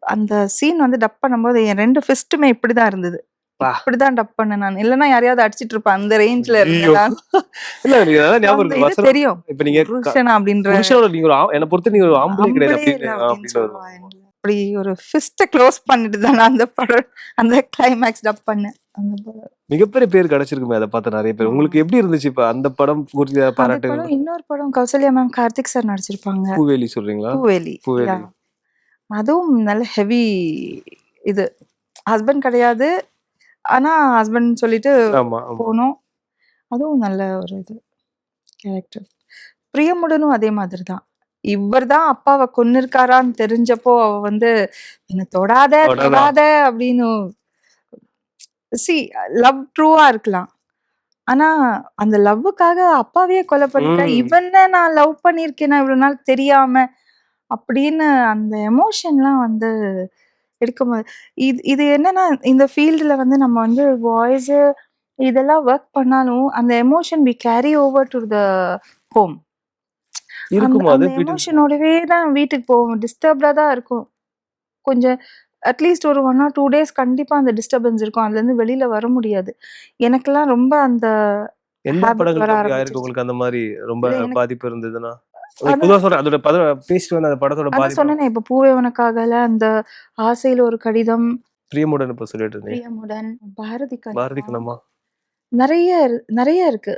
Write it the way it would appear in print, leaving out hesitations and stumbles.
அந்த சீன் வந்து டப் பண்ணும்போது என் 2 ஃபிஸ்ட்டுமே இப்படிதான் இருந்தது. பா. இப்படிதான் டப் பண்ணேன் நான். இல்லன்னா யாரையாவது அடிச்சிட்டு இருப்பேன். அந்த ரேஞ்ச்ல ஐயோ! இருந்தேன் நான். இல்ல நீங்க அதான் ஞாபகம் அந்த இருக்கு. இது வசனம் தெரியும். இப்ப நீங்க புருஷன் அப்படின்ற புருஷனோட நீங்க ஒரு என்ன பொறுத்த நீங்க ஒரு ஆம்பளை கிடையாது ஆம்பளே இல்ல அப்படின்னு அப்படின்னு அப்படின்னு சொல்லுவா என்ல. அப்படி ஒரு ஃபிஸ்ட்ட க்ளோஸ் பண்ணிட்டு தான் நான் அந்த படம் அந்த கிளைமாக்ஸ் டப் பண்ணேன். அந்த படம். மிகப்பெரிய பேர் கிடைச்சிருக்குமே அத பார்த்த நெறைய பேர். உங்களுக்கு எப்படி இருந்துச்சு இப்ப அந்த படம் குறித்த அந்த பாராட்டுகள்? படம் இன்னொரு படம் கௌசல்யா மேம், கார்த்திக் சார் நடிச்சிருப்பாங்க. பூவேலி சொல்றீங்களா? பூவேலி. பூவேலி. யா. அதுவும் நல்ல ஹெவி இது. ஹஸ்பண்ட் கிடையாது. ஆனா ஹஸ்பண்ட் சொல்லிட்டு ஆமா, ஆமா. போனோம். அதுவும் நல்ல ஒரு இது கேரக்டர். பிரியமுடனும் அதே மாதிரி தான். இவர் தான் அப்பாவ கொன்னிருக்காரான்னு தெரிஞ்சப்போ அவ வந்து என்ன தொடாத தொடாதா. தொடாத அப்படின்னு சி லவ் ட்ரூவா இருக்கலாம். ஆனா அந்த லவ்வுக்காக அப்பாவையே கொலை பண்ணிட்டா, ம். இவன நான் லவ் பண்ணியிருக்கேனா இவ்வளவு நாள் தெரியாம அப்படின்னு அந்த எமோஷன்லாம் வந்து எடுக்கும்போது இது இது என்னன்னா இந்த ஃபீல்டுல வந்து நம்ம வந்து வாய்ஸு இதெல்லாம் ஒர்க் பண்ணாலும் அந்த emotion we carry over to the home. அந்த இருக்குமா அது அந்த வீட்டுக்கு? எமோஷனோடவே தான் வீட்டுக்கு போவோம். டிஸ்டர்ப்டா தான் இருக்கும். கொஞ்சம் அட்லீஸ்ட் ஒரு 1 ஆர் 2 டேஸ் கண்டிப்பா அந்த டிஸ்டர்பன்ஸ் இருக்கும். அதுலேருந்து வெளில வர முடியாது. எனக்கெல்லாம் ரொம்ப அந்த எந்த ஹேபிட் வர படங்களுக்கு அப்படி ஆயிருக்கு ஆரம்பிச்சுருச்சு. உங்களுக்கு அந்த மாரி ரொம்ப இல்ல எனக்கு பாதிப்பு இருந்ததுன்னா? அதான் பொதுவா சொல்றேன். அதோட பேசிட்டு வந்த அந்த படத்தோட அதான் பாதிப்பு சொன்னேனே இப்ப பூவே உனக்காகல, அந்த ஆசையில் ஒரு கடிதம், பிரியமுடன் இப்ப சொல்லிட்டு இருந்தீங்க. பிரியமுடன், பாரதி பாரதி கண்ணம்மா கண்ணம்மா. நெறைய நெறைய இருக்கு.